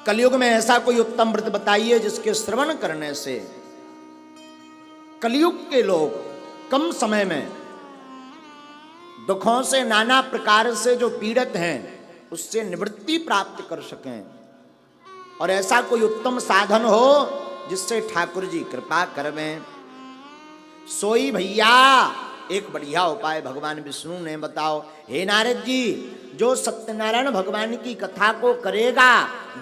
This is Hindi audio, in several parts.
कलयुग में ऐसा कोई उत्तम व्रत बताइए जिसके श्रवण करने से कलयुग के लोग कम समय में दुखों से, नाना प्रकार से जो पीड़ित हैं, उससे निवृत्ति प्राप्त कर सकें। और ऐसा कोई उत्तम साधन हो जिससे ठाकुर जी कृपा करवें। सोई भैया एक बढ़िया उपाय भगवान विष्णु ने बताओ। हे नारद जी, जो सत्यनारायण भगवान की कथा को करेगा,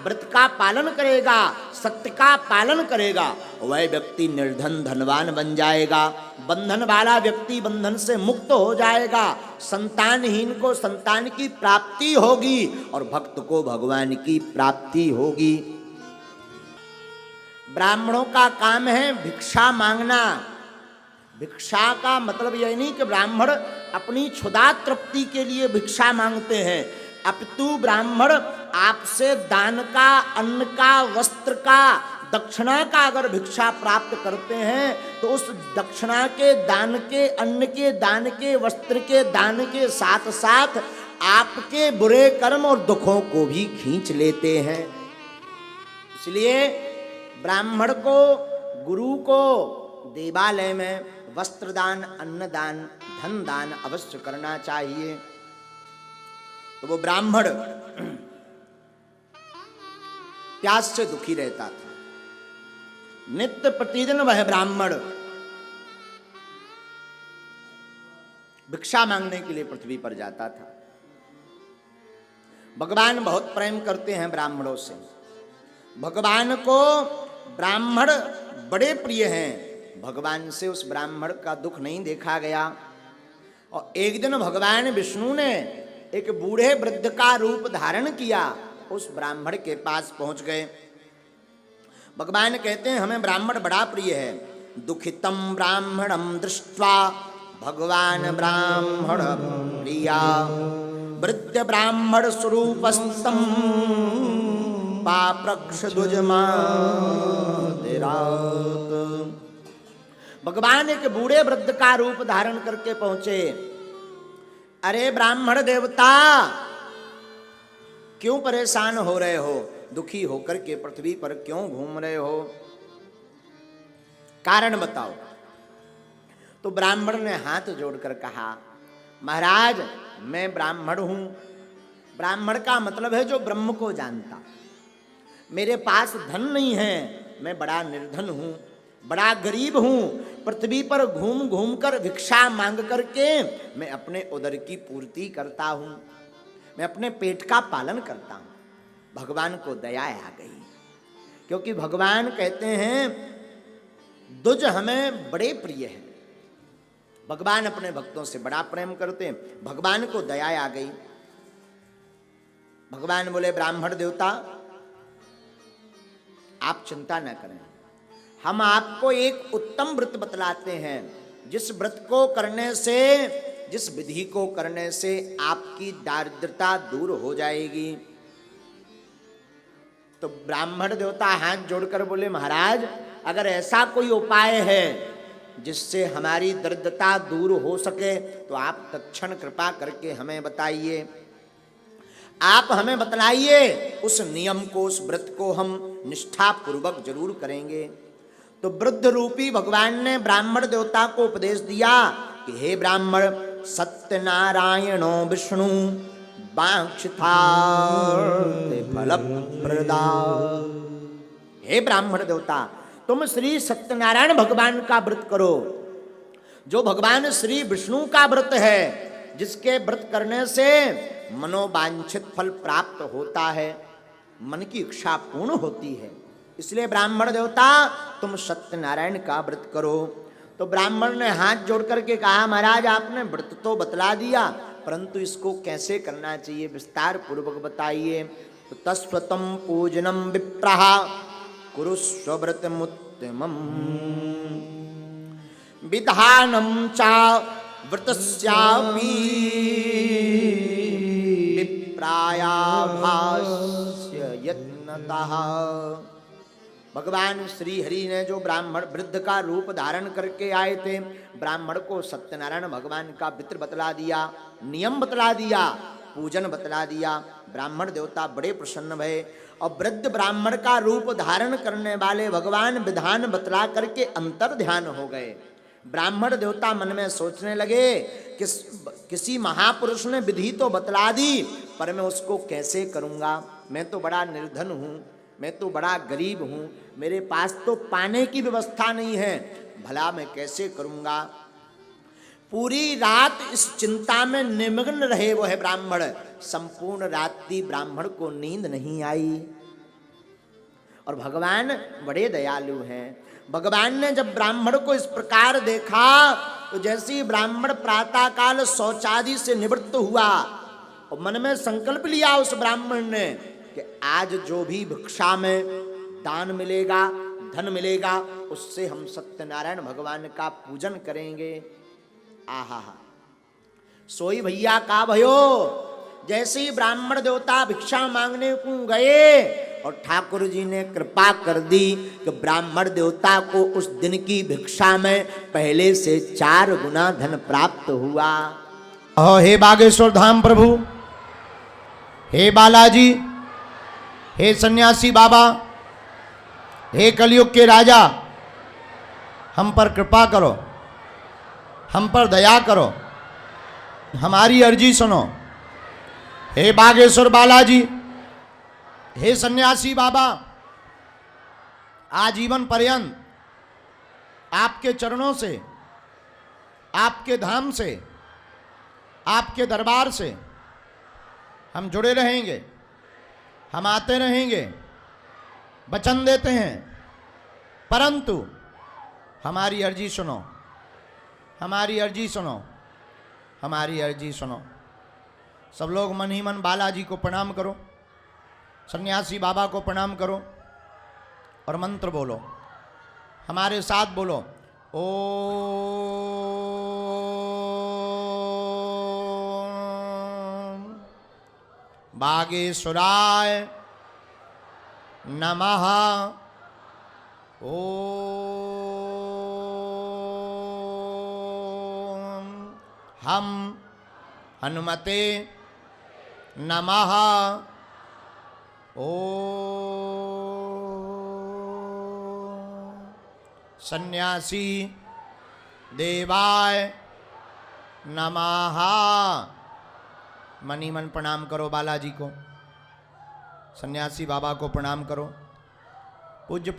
व्रत का पालन करेगा, सत्य का पालन करेगा, वह व्यक्ति निर्धन धनवान बन जाएगा। बंधन वाला व्यक्ति बंधन से मुक्त हो जाएगा। संतानहीन को संतान की प्राप्ति होगी और भक्त को भगवान की प्राप्ति होगी। ब्राह्मणों का काम है भिक्षा मांगना। भिक्षा का मतलब यह नहीं कि ब्राह्मण अपनी क्षुधा तृप्ति के लिए भिक्षा मांगते हैं, अपितु ब्राह्मण आपसे दान का, अन्न का, वस्त्र का, दक्षिणा का अगर भिक्षा प्राप्त करते हैं तो उस दक्षिणा के, दान के, अन्न के दान के, वस्त्र के दान के साथ साथ आपके बुरे कर्म और दुखों को भी खींच लेते हैं। इसलिए ब्राह्मण को, गुरु को देवालय में वस्त्रदान, अन्नदान, धन दान अवश्य करना चाहिए। तो वो ब्राह्मण प्यास से दुखी रहता था। नित्य प्रतिदिन वह ब्राह्मण भिक्षा मांगने के लिए पृथ्वी पर जाता था। भगवान बहुत प्रेम करते हैं ब्राह्मणों से। भगवान को ब्राह्मण बड़े प्रिय हैं। भगवान से उस ब्राह्मण का दुख नहीं देखा गया। और एक दिन भगवान विष्णु ने एक बूढ़े वृद्ध का रूप धारण किया, उस ब्राह्मण के पास पहुंच गए। भगवान कहते हैं हमें ब्राह्मण बड़ा प्रिय है। दुखितम ब्राह्मणम दृष्ट्वा भगवान ब्राह्मण प्रिया वृद्ध ब्राह्मण स्वरूपस्तम पाप्रक्ष दुजमादिरात। भगवान एक बूढ़े वृद्ध का रूप धारण करके पहुंचे। अरे ब्राह्मण देवता, क्यों परेशान हो रहे हो? दुखी होकर के पृथ्वी पर क्यों घूम रहे हो? कारण बताओ। तो ब्राह्मण ने हाथ जोड़कर कहा, महाराज मैं ब्राह्मण हूं। ब्राह्मण का मतलब है जो ब्रह्म को जानता। मेरे पास धन नहीं है, मैं बड़ा निर्धन हूं, बड़ा गरीब हूं। पृथ्वी पर घूम घूम कर भिक्षा मांग करके मैं अपने उदर की पूर्ति करता हूं, मैं अपने पेट का पालन करता हूं। भगवान को दया आ गई, क्योंकि भगवान कहते हैं दुज हमें बड़े प्रिय है। भगवान अपने भक्तों से बड़ा प्रेम करते हैं। भगवान को दया आ गई। भगवान बोले ब्राह्मण देवता आप चिंता न करें, हम आपको एक उत्तम व्रत बतलाते हैं, जिस व्रत को करने से, जिस विधि को करने से आपकी दारिद्रता दूर हो जाएगी। तो ब्राह्मण देवता हाथ जोड़कर बोले महाराज अगर ऐसा कोई उपाय है जिससे हमारी दरिद्रता दूर हो सके तो आप तत्क्षण कृपा करके हमें बताइए। आप हमें बतलाइए, उस नियम को, उस व्रत को हम निष्ठा पूर्वक जरूर करेंगे। तो वृद्ध रूपी भगवान ने ब्राह्मण देवता को उपदेश दिया कि हे ब्राह्मण, सत्यनारायणो विष्णु फलप्रदा। हे ब्राह्मण देवता, तुम श्री सत्यनारायण भगवान का व्रत करो। जो भगवान श्री विष्णु का व्रत है, जिसके व्रत करने से मनोवांछित फल प्राप्त होता है, मन की इच्छा पूर्ण होती है। इसलिए ब्राह्मण देवता तुम सत्यनारायण का व्रत करो। तो ब्राह्मण ने हाथ जोड़ करके कहा महाराज आपने व्रत तो बतला दिया, परंतु इसको कैसे करना चाहिए विस्तार पूर्वक बताइए। तो तस्वतम पूजनम विप्रः कुरुस्व व्रतमुत्तमम् विधानम चा व्रतस्यापि विप्रायाभास्य यत्नतः। भगवान श्री हरि ने जो ब्राह्मण वृद्ध का रूप धारण करके आए थे, ब्राह्मण को सत्यनारायण भगवान का वित्र बतला दिया, नियम बतला दिया। पूजन बतला दिया। ब्राह्मण देवता बड़े प्रसन्न भये और वृद्ध ब्राह्मण का रूप धारण करने वाले भगवान विधान बतला करके अंतर ध्यान हो गए। ब्राह्मण देवता मन में सोचने लगे किसी महापुरुष ने विधि तो बतला दी, पर मैं उसको कैसे करूँगा। मैं तो बड़ा निर्धन हूँ, मैं तो बड़ा गरीब हूँ, मेरे पास तो पाने की व्यवस्था नहीं है, भला मैं कैसे करूँगा। पूरी रात इस चिंता में निमग्न रहे वो है ब्राह्मण। संपूर्ण रात्रि ब्राह्मण को नींद नहीं आई। और भगवान बड़े दयालु हैं। भगवान ने जब ब्राह्मण को इस प्रकार देखा तो जैसे ही ब्राह्मण प्रातः काल शौचादि से निवृत्त हुआ और मन में संकल्प लिया उस ब्राह्मण ने कि आज जो भी भिक्षा में दान मिलेगा, धन मिलेगा, उससे हम सत्यनारायण भगवान का पूजन करेंगे। आहा, सोई भैया का भयो। जैसे ही ब्राह्मण देवता भिक्षा मांगने को गए और ठाकुर जी ने कृपा कर दी कि ब्राह्मण देवता को उस दिन की भिक्षा में पहले से 4 गुना धन प्राप्त हुआ। हे बागेश्वर धाम प्रभु, हे बालाजी, हे सन्यासी बाबा, हे कलयुग के राजा, हम पर कृपा करो, हम पर दया करो, हमारी अर्जी सुनो। हे बागेश्वर बालाजी, हे सन्यासी बाबा, आजीवन पर्यंत आपके चरणों से, आपके धाम से, आपके दरबार से हम जुड़े रहेंगे, हम आते रहेंगे, वचन देते हैं, परंतु हमारी अर्जी सुनो, हमारी अर्जी सुनो, हमारी अर्जी सुनो। सब लोग मन ही मन बालाजी को प्रणाम करो, सन्यासी बाबा को प्रणाम करो और मंत्र बोलो। हमारे साथ बोलो, ओम बागेश्वराय नमः। ओम हम हनुमते नमः। ओम सन्यासी देवाय नमः। मनी मन प्रणाम करो बालाजी को, सन्यासी बाबा को प्रणाम करो। पूज्य